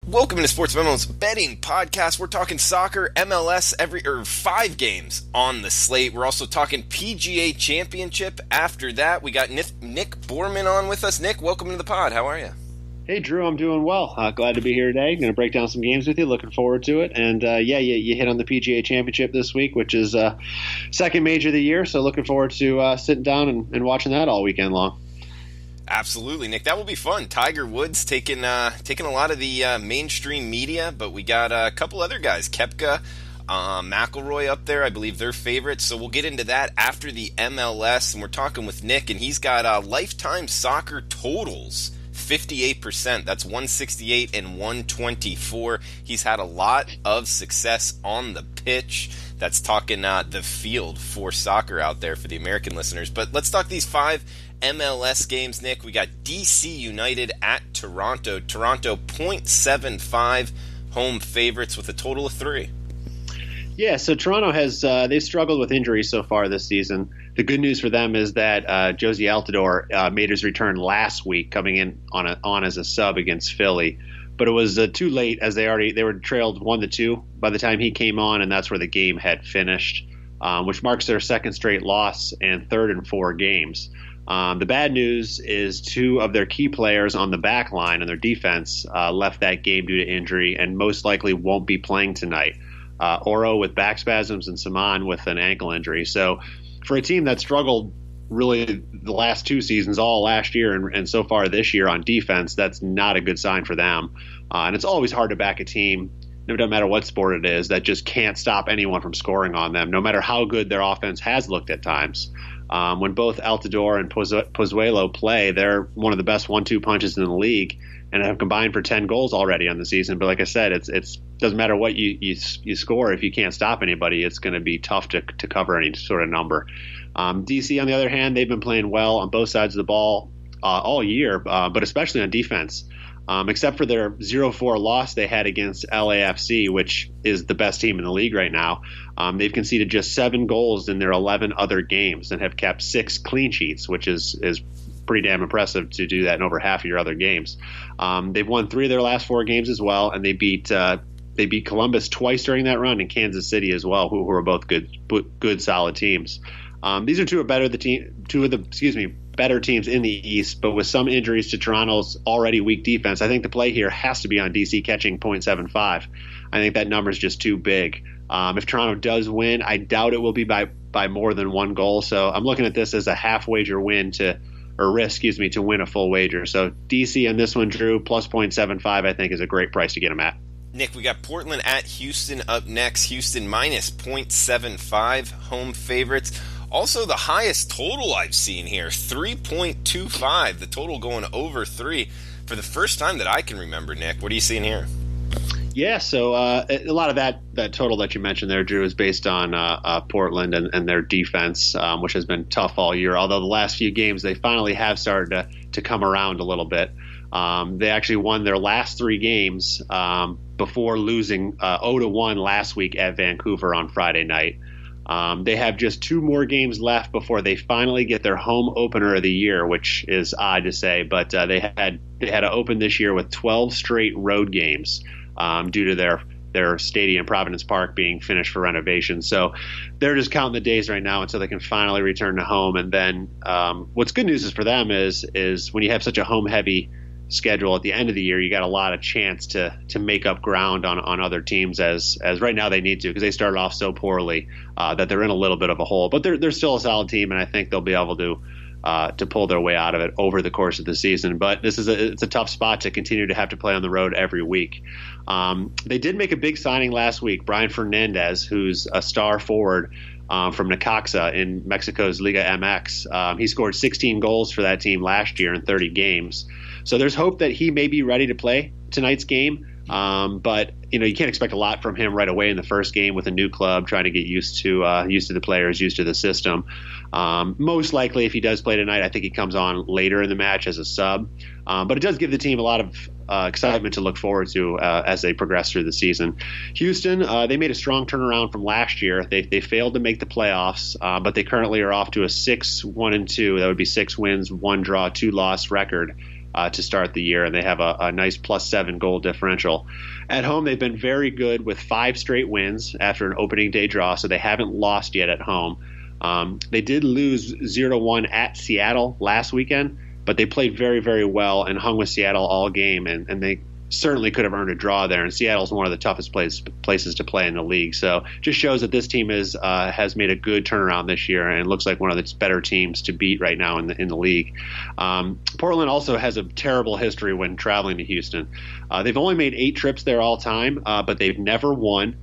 Welcome to Sportsmemo's betting podcast. We're talking soccer, MLS, 5 games on the slate. We're also talking PGA Championship. After that, we got Nick Borrman on with us. Nick, welcome to the pod. How are you? Hey, Drew, I'm doing well. Glad to be here today. Going to break down some games with you. Looking forward to it. And you hit on the PGA Championship this week, which is second major of the year. So looking forward to sitting down and watching that all weekend long. Absolutely, Nick. That will be fun. Tiger Woods taking a lot of the mainstream media, but we got a couple other guys. Koepka, McIlroy up there. I believe they're favorites. So we'll get into that after the MLS. And we're talking with Nick, and he's got lifetime soccer totals. 58%. That's 168 and 124. He's had a lot of success on the pitch. That's talking the field for soccer out there for the American listeners. But let's talk these 5 MLS games, Nick. We got DC United at Toronto. Toronto 0.75 home favorites with a total of 3. Yeah, so Toronto has they've struggled with injuries so far this season. The good news for them is that Josie Altidore made his return last week, coming in on as a sub against Philly. But it was too late, as they were trailed 1-2 by the time he came on, and that's where the game had finished, which marks their second straight loss and third in 4 games. The bad news is 2 of their key players on the back line and their defense left that game due to injury and most likely won't be playing tonight. Oro with back spasms and Saman with an ankle injury. So for a team that struggled really the last 2 seasons, all last year and so far this year on defense, that's not a good sign for them. And it's always hard to back a team, no matter what sport it is, that just can't stop anyone from scoring on them, no matter how good their offense has looked at times. When both Altidore and Pozuelo play, they're one of the best 1-2 punches in the league and have combined for 10 goals already on the season. But like I said, it doesn't matter what you score. If you can't stop anybody, it's going to be tough to cover any sort of number. DC, on the other hand, they've been playing well on both sides of the ball all year, but especially on defense. Except for their 0-4 loss they had against LAFC, which is the best team in the league right now. They've conceded just 7 goals in their 11 other games and have kept 6 clean sheets, which is pretty damn impressive to do that in over half of your other games. They've won 3 of their last 4 games as well, and they beat Columbus twice during that run, and Kansas City as well, who are both good solid teams. These are 2 of the better teams in the East, but with some injuries to Toronto's already weak defense, I think the play here has to be on DC catching 0.75. I think that number is just too big. If Toronto does win, I doubt it will be by more than 1 goal. So I'm looking at this as a half wager risk to win a full wager. So DC on this one, Drew, plus 0.75, I think is a great price to get them at. Nick, we got Portland at Houston up next. Houston minus 0.75 home favorites. Also, the highest total I've seen here, 3.25. The total going over 3 for the first time that I can remember, Nick. What are you seeing here? Yeah, so a lot of that total that you mentioned there, Drew, is based on Portland and their defense, which has been tough all year. Although the last few games, they finally have started to come around a little bit. They actually won their last 3 games before losing 0-1 last week at Vancouver on Friday night. They have just 2 more games left before they finally get their home opener of the year, which is odd to say, but they had to open this year with 12 straight road games due to their stadium, Providence Park, being finished for renovation. So they're just counting the days right now until they can finally return to home. And then what's good news is for them is when you have such a home-heavy schedule at the end of the year, you got a lot of chance to make up ground on other teams as right now they need to, because they started off so poorly that they're in a little bit of a hole. But they're still a solid team, and I think they'll be able to pull their way out of it over the course of the season. But it's a tough spot to continue to have to play on the road every week. They did make a big signing last week, Brian Fernandez, who's a star forward from Necaxa in Mexico's Liga MX. He scored 16 goals for that team last year in 30 games. So there's hope that he may be ready to play tonight's game. But you can't expect a lot from him right away in the first game with a new club, trying to get used to the players, used to the system. Most likely, if he does play tonight, I think he comes on later in the match as a sub. But it does give the team a lot of excitement to look forward to as they progress through the season. Houston, they made a strong turnaround from last year. They failed to make the playoffs, but they currently are off to a 6-1-2. That would be 6 wins, 1 draw, 2 loss record to start the year, and they have a nice +7 goal differential. At home, they've been very good with 5 straight wins after an opening day draw, so they haven't lost yet at home. They did lose 0-1 at Seattle last weekend, but they played very, very well and hung with Seattle all game, and they certainly could have earned a draw there. And Seattle's one of the toughest places to play in the league. So just shows that this team has made a good turnaround this year and looks like one of the better teams to beat right now in the league. Portland also has a terrible history when traveling to Houston. They've only made 8 trips there all time, but they've never won.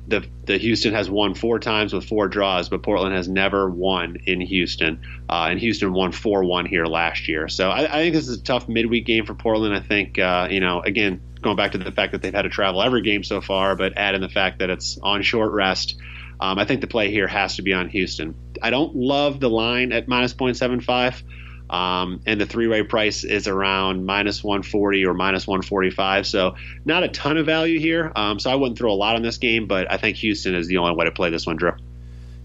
The Houston has won 4 times with 4 draws, but Portland has never won in Houston. And Houston won 4-1 here last year. So I think this is a tough midweek game for Portland. I think, again, going back to the fact that they've had to travel every game so far, but add in the fact that it's on short rest, I think the play here has to be on Houston. I don't love the line at -0.75. And the 3-way price is around -140 or -145. So not a ton of value here. So I wouldn't throw a lot on this game, but I think Houston is the only way to play this one, Drew.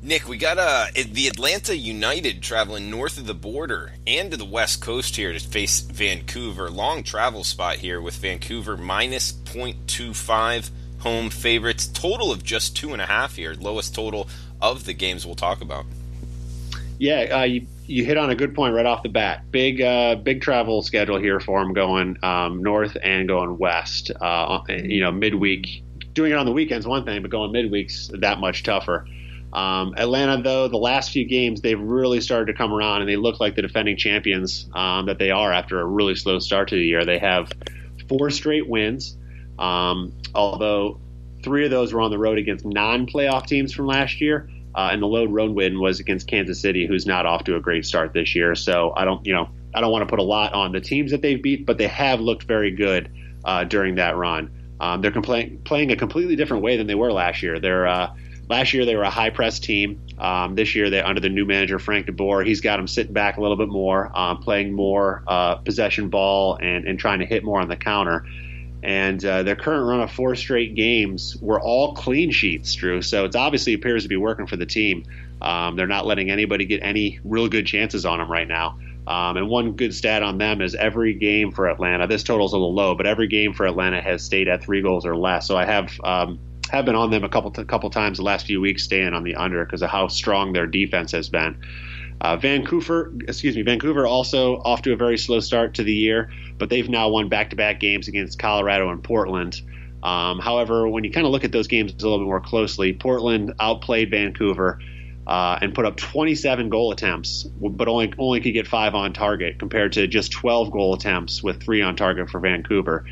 Nick, we got the Atlanta United traveling north of the border and to the West Coast here to face Vancouver. Long travel spot here with Vancouver -0.25 home favorites. Total of just 2.5 here. Lowest total of the games we'll talk about. Yeah, you hit on a good point right off the bat. Big travel schedule here for them, going north and going west. Midweek. Doing it on the weekends one thing, but going midweek's that much tougher. Atlanta, though, the last few games they've really started to come around, and they look like the defending champions that they are after a really slow start to the year. They have 4 straight wins, although 3 of those were on the road against non-playoff teams from last year. And the lone road win was against Kansas City, who's not off to a great start this year. So I don't want to put a lot on the teams that they've beat, but they have looked very good during that run. They're playing a completely different way than they were last year. Last year they were a high press team. This year they're under the new manager Frank DeBoer. He's got them sitting back a little bit more, playing more possession ball and trying to hit more on the counter. And their current run of 4 straight games were all clean sheets, Drew. So it obviously appears to be working for the team. They're not letting anybody get any real good chances on them right now. And one good stat on them is every game for Atlanta, this total's a little low, but every game for Atlanta has stayed at 3 goals or less. So I have been on them a couple times the last few weeks, staying on the under because of how strong their defense has been. Vancouver also off to a very slow start to the year, but they've now won back-to-back games against Colorado and Portland. However, when you kind of look at those games a little bit more closely, Portland outplayed Vancouver and put up 27 goal attempts, but only could get 5 on target compared to just 12 goal attempts with 3 on target for Vancouver.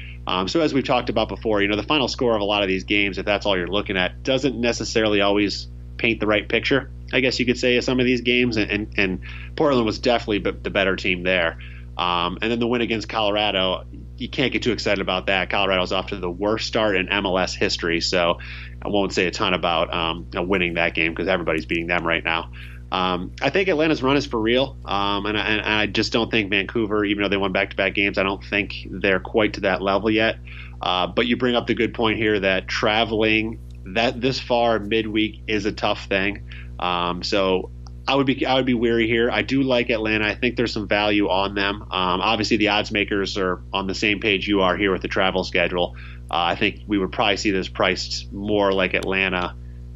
So as we've talked about before, the final score of a lot of these games, if that's all you're looking at, doesn't necessarily always paint the right picture, I guess you could say, of some of these games, and Portland was definitely the better team there. And then the win against Colorado, you can't get too excited about that. Colorado's off to the worst start in MLS history, so I won't say a ton about winning that game because everybody's beating them right now. I think Atlanta's run is for real, and I just don't think Vancouver, even though they won back-to-back games, I don't think they're quite to that level yet. But you bring up the good point here that traveling this far midweek is a tough thing. So I would be wary here. I do like Atlanta. I think there's some value on them. Obviously, the odds makers are on the same page you are here with the travel schedule. I think we would probably see this priced more like Atlanta,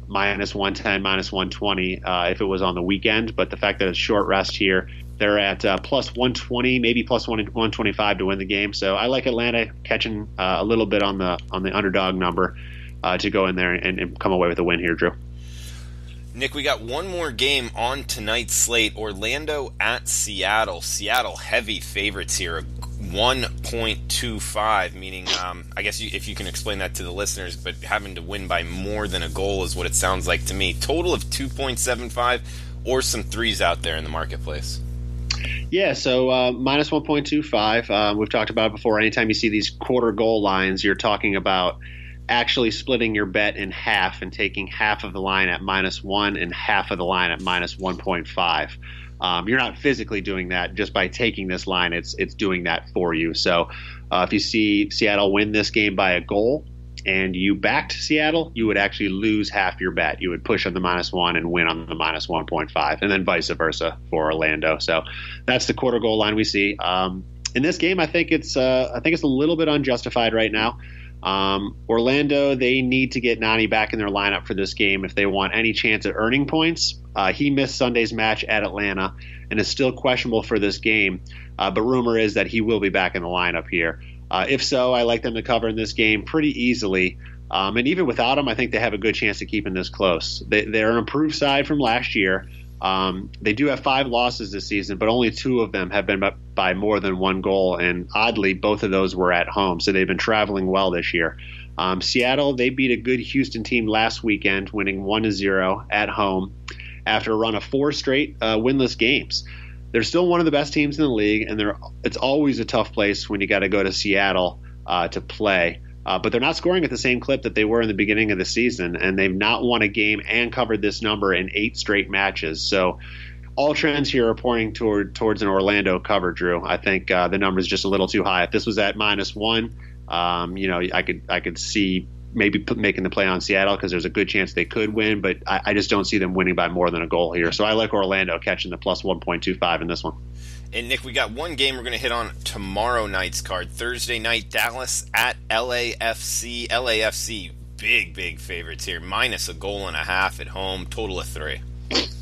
-110, -120 if it was on the weekend. But the fact that it's short rest here, they're at +120, maybe +125 to win the game. So I like Atlanta catching a little bit on the underdog number to go in there and come away with a win here, Drew. Nick, we got one more game on tonight's slate. Orlando at Seattle. Seattle heavy favorites here, 1.25, meaning, I guess if you can explain that to the listeners, but having to win by more than a goal is what it sounds like to me. Total of 2.75 or some 3s out there in the marketplace. Yeah, so -1.25. We've talked about it before. Anytime you see these quarter goal lines, you're talking about actually splitting your bet in half and taking half of the line at -1 and half of the line at -1.5. You're not physically doing that just by taking this line. It's doing that for you. So if you see Seattle win this game by a goal and you backed Seattle, you would actually lose half your bet. You would push on the -1 and win on the -1.5, and then vice versa for Orlando. So that's the quarter goal line we see. in this game, I think it's a little bit unjustified right now. Orlando, they need to get Nani back in their lineup for this game if they want any chance at earning points. He missed Sunday's match at Atlanta and is still questionable for this game, but rumor is that he will be back in the lineup here. If so, I like them to cover in this game pretty easily. And even without him, I think they have a good chance of keeping this close. They're an improved side from last year. They do have 5 losses this season, but only 2 of them have been by more than 1 goal. And oddly, both of those were at home. So they've been traveling well this year. Seattle, they beat a good Houston team last weekend, winning 1-0 at home after a run of 4 straight winless games. They're still one of the best teams in the league, and it's always a tough place when you got to go to Seattle to play. But they're not scoring at the same clip that they were in the beginning of the season, and they've not won a game and covered this number in 8 straight matches. So all trends here are pointing towards an Orlando cover, Drew. I think the number is just a little too high. If this was at -1, I could see maybe making the play on Seattle because there's a good chance they could win, but I just don't see them winning by more than a goal here. So I like Orlando catching the plus 1.25 in this one. And, Nick, we got one game we're going to hit on tomorrow night's card. Thursday night, Dallas at LAFC. LAFC, big favorites here. -1.5 goals at home, total of 3.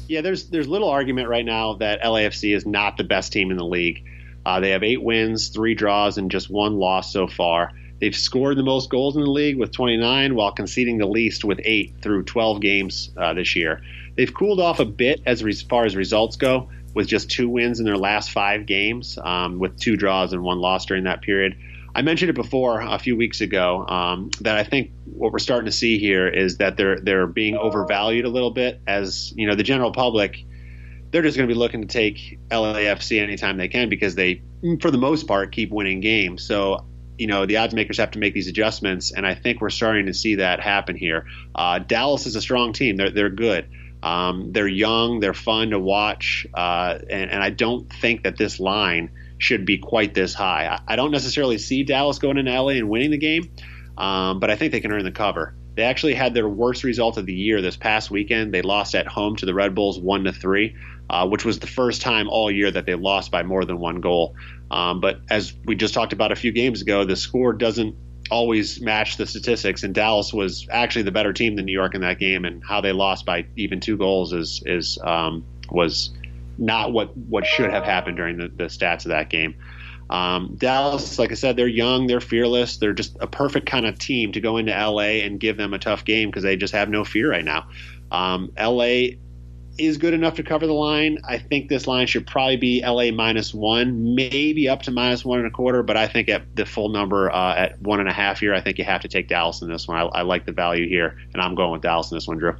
Yeah, there's little argument right now that LAFC is not the best team in the league. They have 8 wins, 3 draws, and just 1 loss so far. They've scored the most goals in the league with 29, while conceding the least with 8 through 12 games this year. They've cooled off a bit as far as results go, with just 2 wins in their last 5 games, with 2 draws and 1 loss during that period. I mentioned it before a few weeks ago that I think what we're starting to see here is that they're being overvalued a little bit. As you know, the general public, they're just going to be looking to take LAFC anytime they can because they, for the most part, keep winning games. So, you know, the odds makers have to make these adjustments, and I think we're starting to see that happen here. Dallas is a strong team. They're good. They're young. They're fun to watch, and I don't think that this line should be quite this high. I don't necessarily see Dallas going into LA and winning the game, but I think they can earn the cover. They actually had their worst result of the year this past weekend. They lost at home to the Red Bulls 1-3, which was the first time all year that they lost by more than 1 goal. But as we just talked about a few games ago, the score doesn't always match the statistics, and Dallas was actually the better team than New York in that game, and how they lost by even 2 goals was not what should have happened during the stats of that game. Dallas, like I said, they're young, they're fearless, they're just a perfect kind of team to go into LA and give them a tough game because they just have no fear right now. LA is good enough to cover the line. I think this line should probably be LA -1, maybe up to -1.25, but I think at the full number at 1.5 here, I think you have to take Dallas in this one. I like the value here, and I'm going with Dallas in this one, Drew.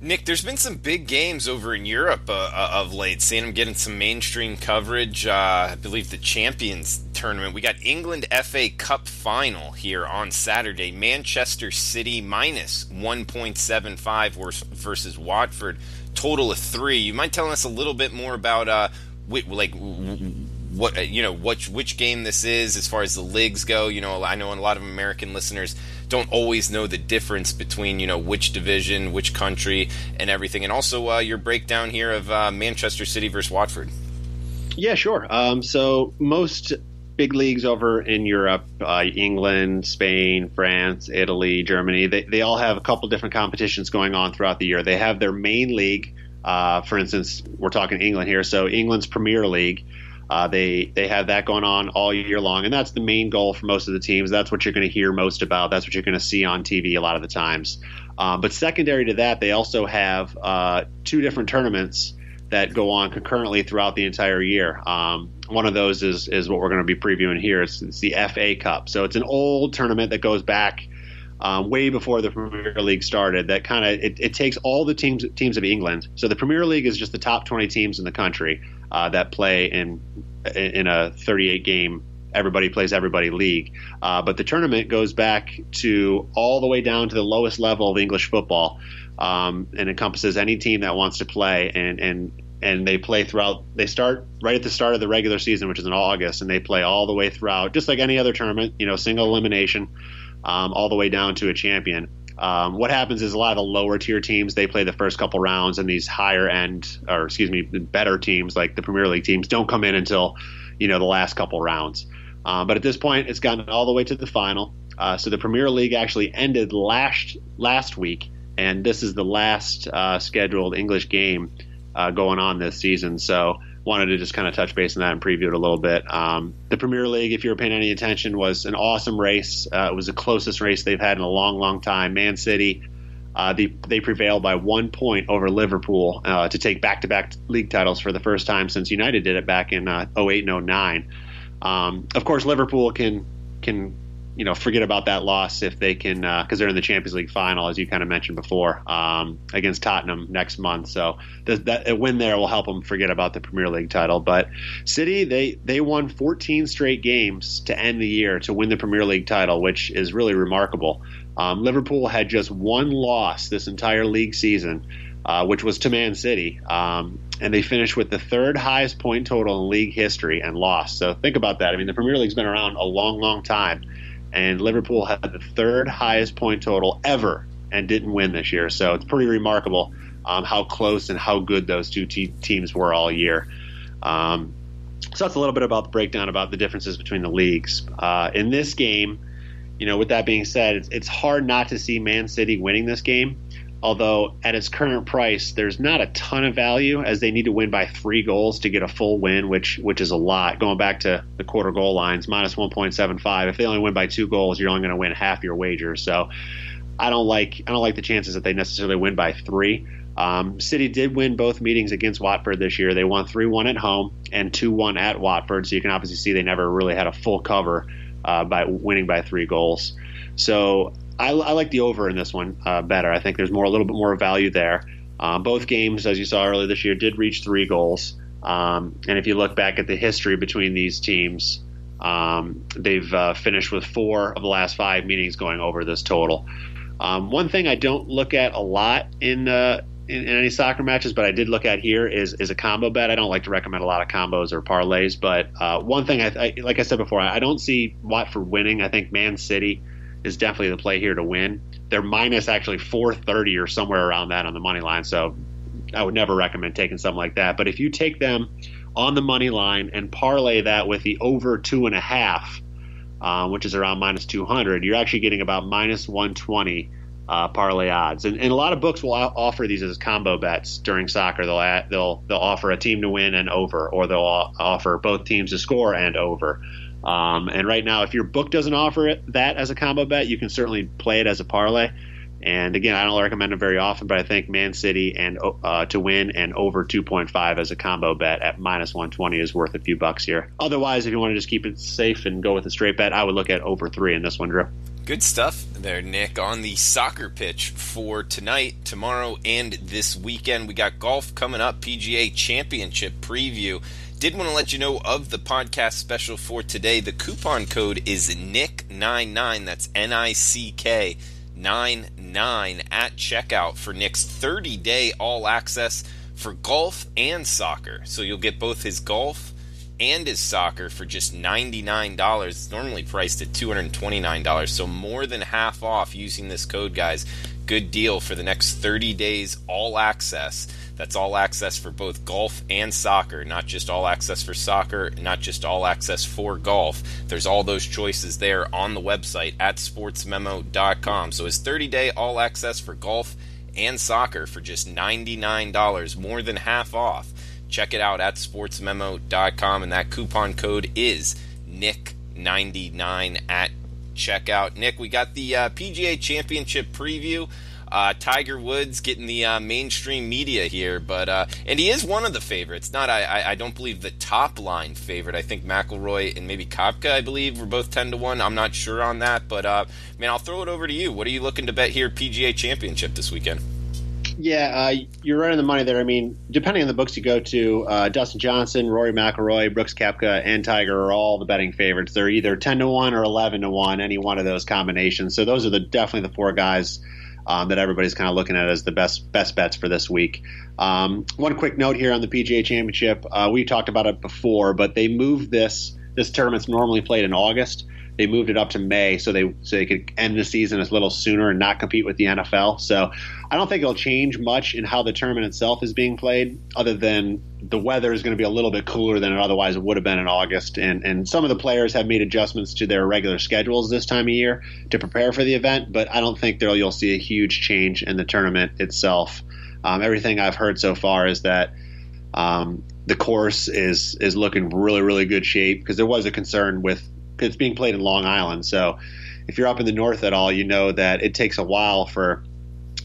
Nick, there's been some big games over in Europe of late. Seeing them getting some mainstream coverage. I believe the Champions Tournament. We got England FA Cup final here on Saturday. Manchester City -1.75 versus Watford. Total of 3. You mind telling us a little bit more about which game this is as far as the leagues go? You know, I know a lot of American listeners don't always know the difference between, you know, which division, which country, and everything. And also your breakdown here of Manchester City versus Watford. Yeah, sure. So most big leagues over in Europe, England, Spain, France, Italy, Germany, they all have a couple different competitions going on throughout the year. They have their main league. For instance, we're talking England here. So England's Premier League. They have that going on all year long, and that's the main goal for most of the teams. That's what you're going to hear most about. That's what you're going to see on TV a lot of the times. But secondary to that, they also have 2 different tournaments that go on concurrently throughout the entire year. One of those is what we're going to be previewing here. It's the FA Cup. So it's an old tournament that goes back way before the Premier League started. That kind of it takes all the teams of England. So the Premier League is just the top 20 teams in the country that play in a 38-game everybody plays everybody league. But the tournament goes back to all the way down to the lowest level of English football, and encompasses any team that wants to play. And they play throughout. They start right at the start of the regular season, which is in August, and they play all the way throughout, just like any other tournament. You know, single elimination, all the way down to a champion. What happens is a lot of the lower tier teams, they play the first couple rounds, and these better teams like the Premier League teams don't come in until, the last couple rounds. But at this point, it's gotten all the way to the final. So the Premier League actually ended last week, and this is the last scheduled English game going on this season. So wanted to just kind of touch base on that and preview it a little bit. The Premier League, if you were paying any attention, was an awesome race. It was the closest race they've had in a long, long time. Man City, they prevailed by 1 point over Liverpool to take back-to-back league titles for the first time since United did it back in 08 and 09. Of course, Liverpool can forget about that loss if they can, because they're in the Champions League final, as you kind of mentioned before, against Tottenham next month. So a win there will help them forget about the Premier League title. But City, they won 14 straight games to end the year to win the Premier League title, which is really remarkable. Liverpool had just one loss this entire league season, which was to Man City. And they finished with the third highest point total in league history and lost. So think about that. I mean, the Premier League's been around a long, long time. And Liverpool had the third highest point total ever and didn't win this year. So it's pretty remarkable how close and how good those two teams were all year. So that's a little bit about the breakdown about the differences between the leagues. In this game, with that being said, it's hard not to see Man City winning this game. Although at its current price, there's not a ton of value, as they need to win by 3 goals to get a full win, which is a lot. Going back to the quarter goal lines, minus 1.75. If they only win by 2 goals, you're only going to win half your wager. So I don't like the chances that they necessarily win by 3. City did win both meetings against Watford this year. They won 3-1 at home and 2-1 at Watford. So you can obviously see they never really had a full cover by winning by 3 goals. So I like the over in this one better. I think there's a little bit more value there. Both games, as you saw earlier this year, did reach 3 goals. And if you look back at the history between these teams, they've finished with 4 of the last 5 meetings going over this total. One thing I don't look at a lot in any soccer matches, but I did look at here is a combo bet. I don't like to recommend a lot of combos or parlays, but one thing, like I said before, I don't see Watford winning. I think Man City is definitely the play here to win. They're minus actually 430 or somewhere around that on the money line, so I would never recommend taking something like that. But if you take them on the money line and parlay that with the over 2.5, which is around minus 200, you're actually getting about minus 120 parlay odds. And a lot of books will offer these as combo bets during soccer. They'll offer a team to win and over, or they'll offer both teams to score and over. And right now, if your book doesn't offer that as a combo bet, you can certainly play it as a parlay. And again, I don't recommend it very often, but I think Man City and to win and over 2.5 as a combo bet at minus 120 is worth a few bucks here. Otherwise, if you want to just keep it safe and go with a straight bet, I would look at over 3 in this one, Drew. Good stuff there, Nick. On the soccer pitch for tonight, tomorrow, and this weekend, we got golf coming up, PGA Championship Preview. Did want to let you know of the podcast special for today. The coupon code is NICK99. That's NICK 99 at checkout for Nick's 30-day all access for golf and soccer. So you'll get both his golf and his soccer for just $99. It's normally priced at $229, so more than half off using this code, guys. Good deal for the next 30 days, all access. That's all access for both golf and soccer, not just all access for soccer, not just all access for golf. There's all those choices there on the website at sportsmemo.com. So it's 30-day all access for golf and soccer for just $99, more than half off. Check it out at sportsmemo.com, and that coupon code is NICK99 at checkout. Nick, we got the PGA Championship Preview. Tiger Woods getting the mainstream media here, but and he is one of the favorites. Not I don't believe the top line favorite. I think McIlroy and maybe Koepka, I believe, were both 10-1. I'm not sure on that, but man, I'll throw it over to you. What are you looking to bet here, PGA Championship this weekend? Yeah, you're right on the money there. I mean, depending on the books you go to, Dustin Johnson, Rory McIlroy, Brooks Koepka, and Tiger are all the betting favorites. They're either 10-1 or 11-1, any one of those combinations. So those are definitely the 4 guys that everybody's kind of looking at as the best bets for this week. One quick note here on the PGA Championship. We talked about it before, but they moved this tournament's normally played in August. they moved it up to May so they could end the season a little sooner and not compete with the NFL. So I don't think it'll change much in how the tournament itself is being played, other than the weather is going to be a little bit cooler than it otherwise would have been in August. And some of the players have made adjustments to their regular schedules this time of year to prepare for the event, but I don't think you'll see a huge change in the tournament itself. Everything I've heard so far is that the course is looking really, really good shape, because there was a concern with it's being played in Long Island. So if you're up in the north at all, you know that it takes a while for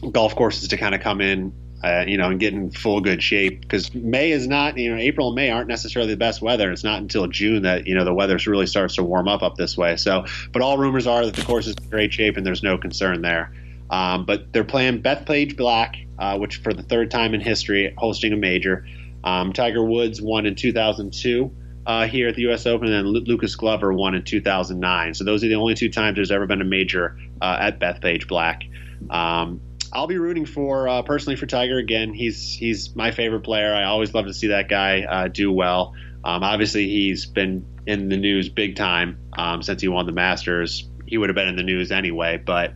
golf courses to kind of come in, and get in full good shape, because May is not, April and May aren't necessarily the best weather. It's not until June that, the weather really starts to warm up this way. So, but all rumors are that the course is in great shape and there's no concern there. But they're playing Bethpage Black, which for the third time in history, hosting a major. Tiger Woods won in 2002 here at the U.S. Open, and then Lucas Glover won in 2009. So those are the only two times there's ever been a major at Bethpage Black. I'll be rooting personally for Tiger again. He's my favorite player. I always love to see that guy do well. Obviously, he's been in the news big time since he won the Masters. He would have been in the news anyway, but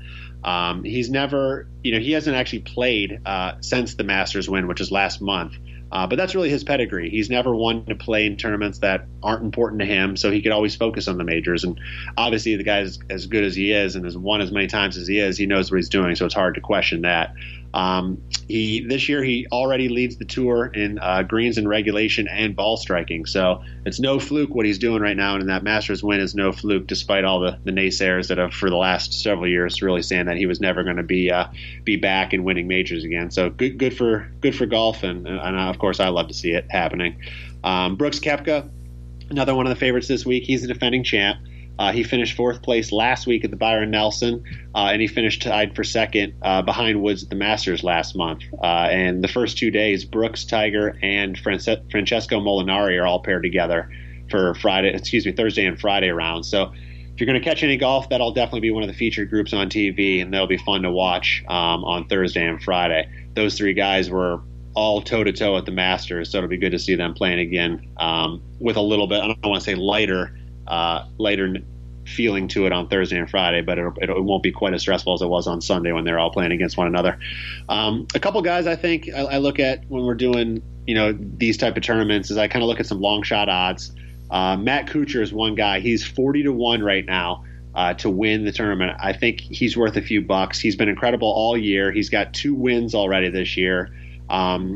he's never, he hasn't actually played since the Masters win, which is last month. But that's really his pedigree. He's never wanted to play in tournaments that aren't important to him, so he could always focus on the majors. And obviously, the guy is as good as he is and has won as many times as he is. He knows what he's doing, so it's hard to question that. This year he already leads the tour in greens and regulation and ball striking. So it's no fluke what he's doing right now, and that Masters win is no fluke, despite all the naysayers that have for the last several years really saying that he was never going to be back and winning majors again. So good for golf, and of course I love to see it happening. Brooks Koepka, another one of the favorites this week. He's the defending champ. He finished fourth place last week at the Byron Nelson, and he finished tied for second behind Woods at the Masters last month. And the first 2 days, Brooks, Tiger, and Francesco Molinari are all paired together for Thursday and Friday rounds. So if you're going to catch any golf, that'll definitely be one of the featured groups on TV, and that'll be fun to watch on Thursday and Friday. Those three guys were all toe-to-toe at the Masters, so it'll be good to see them playing again with a little bit, I don't want to say lighter feeling to it on Thursday and Friday, but it won't be quite as stressful as it was on Sunday when they're all playing against one another. A couple guys I think I look at when we're doing these type of tournaments is I kind of look at some long shot odds. Matt Kuchar is one guy. He's 40-1 right now to win the tournament. I think he's worth a few bucks. He's been incredible all year. He's got 2 wins already this year.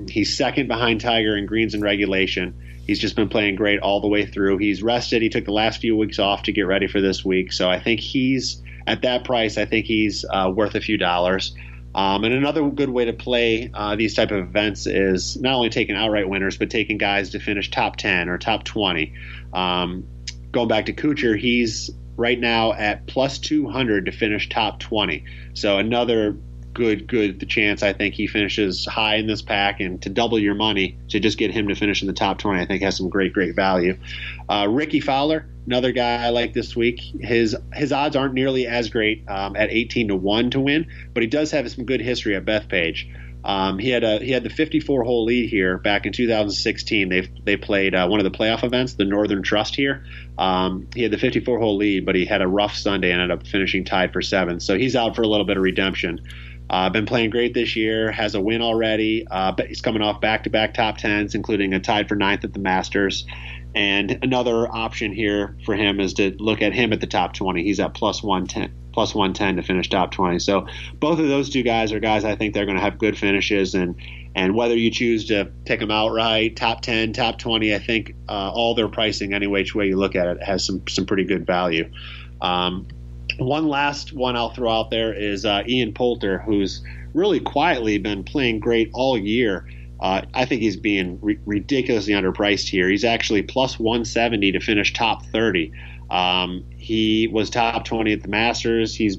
He's second behind Tiger in greens and regulation. He's just been playing great all the way through. He's rested. He took the last few weeks off to get ready for this week. So I think he's at that price. I think he's worth a few dollars. And another good way to play these type of events is not only taking outright winners, but taking guys to finish top 10 or top 20. Going back to Kuchar, he's right now at plus 200 to finish top 20. So another good chance I think he finishes high in this pack, and to double your money to just get him to finish in the top 20 I think has some great value. Ricky Fowler, another guy I like this week. His odds aren't nearly as great at 18-1 to win, but he does have some good history at Bethpage. He had the 54-hole lead here back in 2016. They played one of the playoff events, the Northern Trust here. He had the 54-hole lead, but he had a rough Sunday and ended up finishing tied for 7th. So he's out for a little bit of redemption. Been playing great this year, has a win already, but he's coming off back-to-back top 10s, including a tied for 9th at the Masters. And another option here for him is to look at him at the top 20. He's at plus 110 to finish top 20. So both of those two guys are guys I think they're going to have good finishes, and whether you choose to take them outright, top 10, top 20, I think all their pricing, any which way you look at it, has some pretty good value. One last one I'll throw out there is Ian Poulter, who's really quietly been playing great all year. I think he's being ridiculously underpriced here. He's actually plus 170 to finish top 30. He was top 20 at the Masters. He's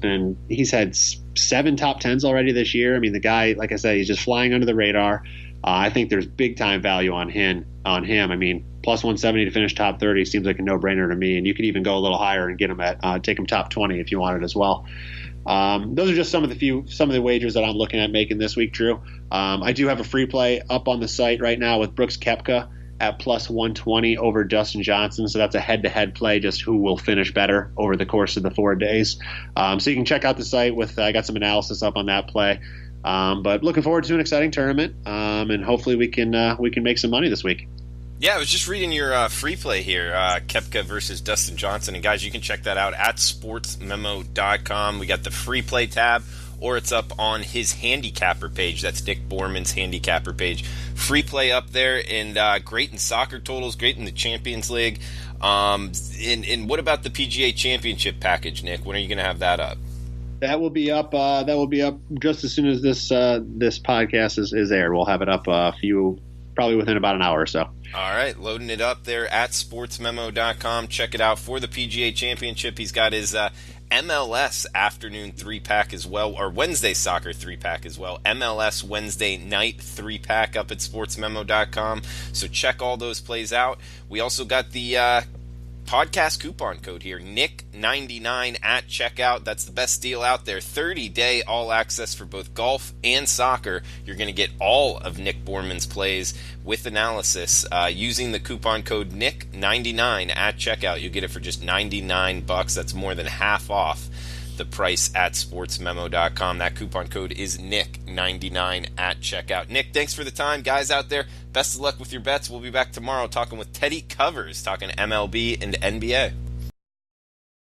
had 7 top 10s already this year. I mean, the guy, like I said, he's just flying under the radar. I think there's big time value on him. I mean, plus 170 to finish top 30 seems like a no-brainer to me, and you could even go a little higher and get him take him top 20 if you wanted as well. Those are just some of the wagers that I'm looking at making this week, Drew. I do have a free play up on the site right now with Brooks Koepka at plus 120 over Dustin Johnson. So that's a head-to-head play, just who will finish better over the course of the 4 days. So you can check out the site with I got some analysis up on that play. But looking forward to an exciting tournament, and hopefully we can make some money this week. Yeah, I was just reading your free play here, Koepka versus Dustin Johnson. And guys, you can check that out at sportsmemo.com. We got the free play tab, or it's up on his handicapper page. That's Nick Borman's handicapper page. Free play up there, and great in soccer totals, great in the Champions League. And what about the PGA Championship package, Nick? When are you going to have that up? That will be up. Just as soon as this podcast is aired. We'll have it up probably within about an hour or so. All right, loading it up there at sportsmemo.com. Check it out for the PGA Championship. He's got his MLS afternoon 3-pack as well, or Wednesday soccer 3-pack as well. MLS Wednesday night 3-pack up at sportsmemo.com. So check all those plays out. We also got the podcast coupon code here, Nick99 at checkout. That's the best deal out there. 30-day all access for both golf and soccer. You're going to get all of Nick Borman's plays with analysis using the coupon code Nick99 at checkout. You get it for just $99. That's more than half off the price at sportsmemo.com. That coupon code is Nick99 at checkout. Nick, thanks for the time. Guys out there, best of luck with your bets. We'll be back tomorrow talking with Teddy Covers, talking MLB and NBA.